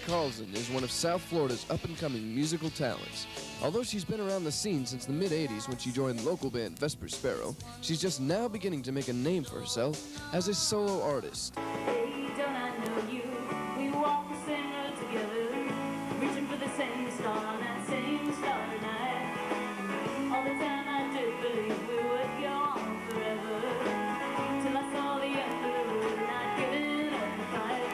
Karlzen is one of South Florida's up-and-coming musical talents. Although she's been around the scene since the mid-'80s when she joined the local band Vesper Sparrow, she's just now beginning to make a name for herself as a solo artist. Hey, don't I know you? We walk the same road together, reaching for the same star on that same starry night. All the time I did believe we would go on forever, till I saw the end of the road and I'd given up the fight.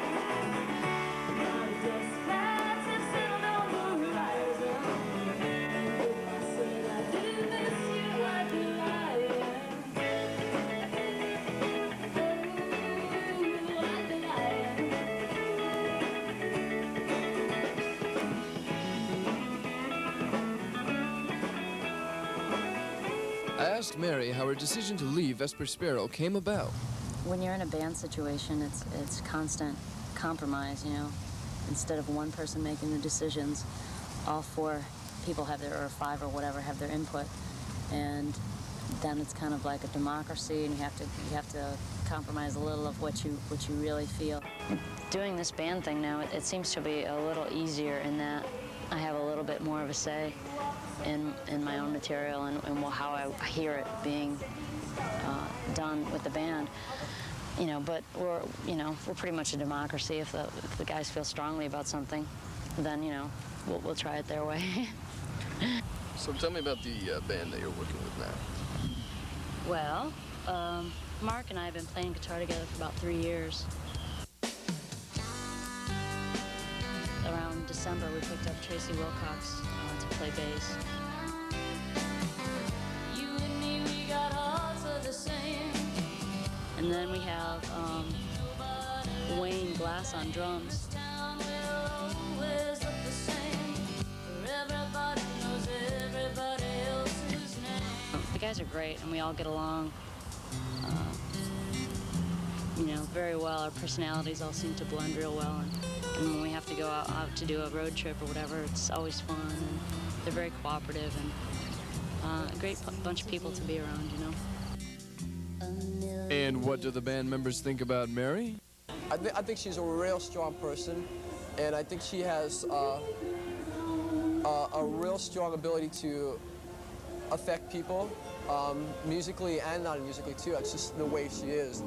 Now the dust clouds have settled on the horizon, and if I said I didn't miss you, I'd be lying. I asked Mary how her decision to leave Vesper Sparrow came about. When you're in a band situation, it's constant compromise, you know. Instead of one person making the decisions, all four people have their, or five or whatever, have their input. And then it's kind of like a democracy, and you have to compromise a little of what you really feel. Doing this band thing now, it seems to be a little easier in that I have a little bit more of a say in my own material and how I hear it being done with the band. You know, but we're pretty much a democracy. If the guys feel strongly about something, then, you know, we'll try it their way. So tell me about the band that you're working with now. Well, Mark and I have been playing guitar together for about 3 years. Around December, we picked up Tracy Wilcox to play bass. You and me, we got hearts of the same. And then we have Wayne Glass on drums. The guys are great, and we all get along, you know, very well. Our personalities all seem to blend real well, and when we have to go out to do a road trip or whatever, it's always fun, and they're very cooperative, and a great bunch of people to be around, you know. And what do the band members think about Mary? I think she's a real strong person, and I think she has a real strong ability to affect people, musically and non-musically too. It's just the way she is.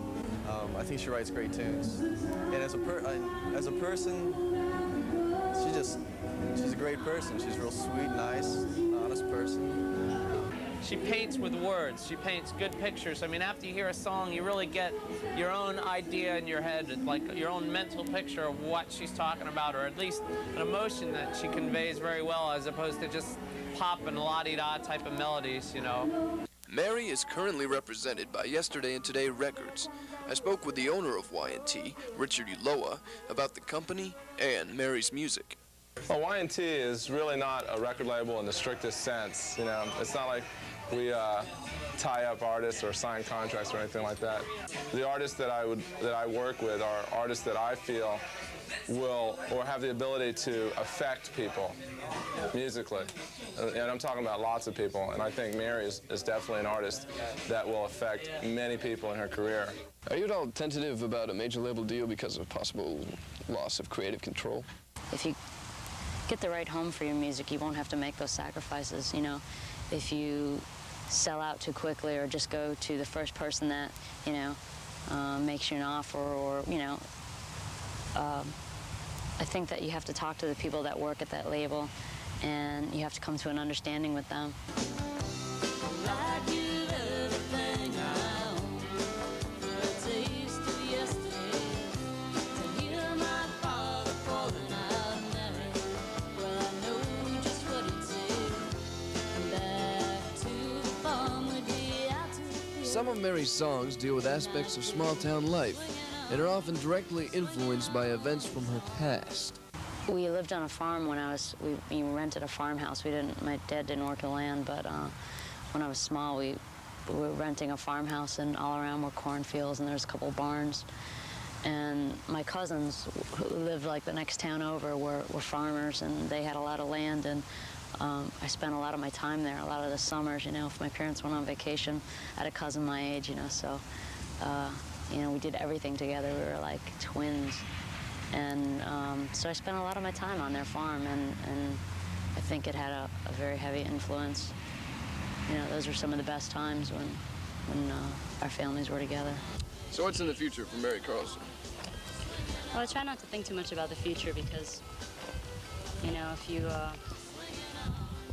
I think she writes great tunes, and as a person, she's a great person. She's a real sweet, nice, honest person. She paints with words. She paints good pictures. I mean, after you hear a song, you really get your own idea in your head, like your own mental picture of what she's talking about, or at least an emotion that she conveys very well, as opposed to just pop and la-di-da type of melodies, you know. Mary is currently represented by Yesterday and Today Records. I spoke with the owner of Y&T, Richard Uloa, about the company and Mary's music. Well, Y&T is really not a record label in the strictest sense. You know, it's not like we tie up artists or sign contracts or anything like that. The artists that I work with are artists that I feel will or have the ability to affect people musically. And I'm talking about lots of people, and I think Mary is definitely an artist that will affect many people in her career. Are you at all tentative about a major label deal because of possible loss of creative control? If you get the right home for your music, you won't have to make those sacrifices, you know. If you sell out too quickly or just go to the first person that, you know, makes you an offer, or, you know, I think that you have to talk to the people that work at that label, and you have to come to an understanding with them. Some of Mary's songs deal with aspects of small-town life and are often directly influenced by events from her past. We lived on a farm when we rented a farmhouse. My dad didn't work the land, but when I was small, we were renting a farmhouse, and all around were cornfields, and there's a couple barns. And my cousins, who lived like the next town over, were farmers, and they had a lot of land, and I spent a lot of my time there, a lot of the summers, you know. If my parents went on vacation, I had a cousin my age, you know, so, you know, we did everything together. We were like twins. And so I spent a lot of my time on their farm, and I think it had a very heavy influence. You know, those were some of the best times when our families were together. So what's in the future for Mary Karlzen? Well, I try not to think too much about the future because, you know, if you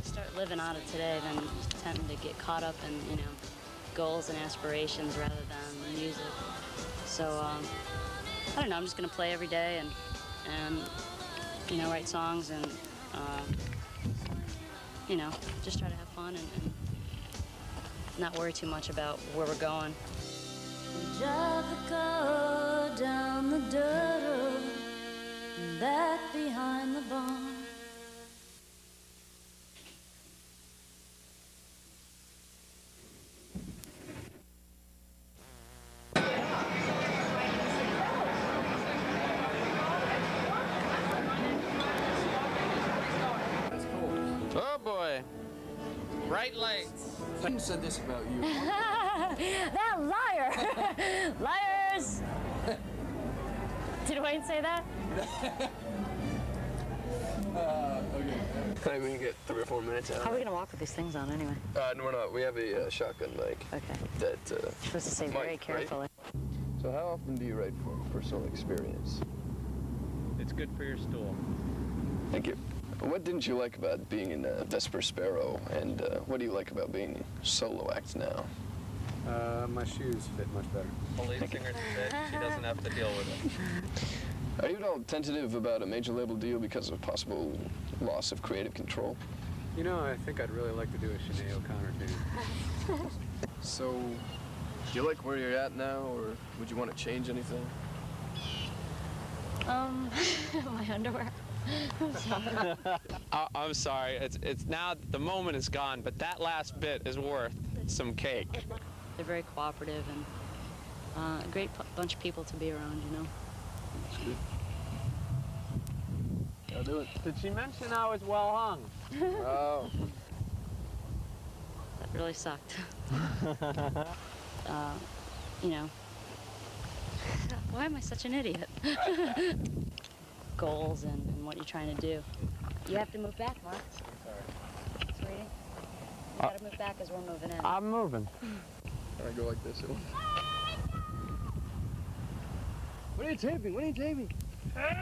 start living out of today, then you tend to get caught up in, you know, goals and aspirations rather than the music. So, I don't know, I'm just going to play every day and, you know, write songs and, you know, just try to have fun and not worry too much about where we're going. We drive the car down the dirt road and back behind the barn. Oh boy. Bright lights. Who said this about you? That liar! Liars! Did Wayne say that? Okay. Hey, we can get 3 or 4 minutes out. How are we going to walk with these things on anyway? No, we're not. We have a shotgun mic. Okay. That, You're supposed to say very mic, carefully. right? So how often do you write for personal experience? It's good for your stool. Thank you. What didn't you like about being in Vesper Sparrow, and what do you like about being solo act now? My shoes fit much better. The lead singer's fit. She doesn't have to deal with it. Are you at all tentative about a major label deal because of possible loss of creative control? You know, I think I'd really like to do a Sinead O'Connor tune. So, do you like where you're at now, or would you want to change anything? My underwear. I'm sorry. I'm sorry. It's now the moment is gone, but that last bit is worth some cake. They're very cooperative and a great bunch of people to be around, you know. I'll do it. Did she mention I was well hung? Oh. That really sucked. You know. Why am I such an idiot? Goals and what you're trying to do. You have to move back, Mark. Sorry. Sweetie. You gotta move back as we're moving in. I'm moving. All right, go like this. What are you taping? What are you taping?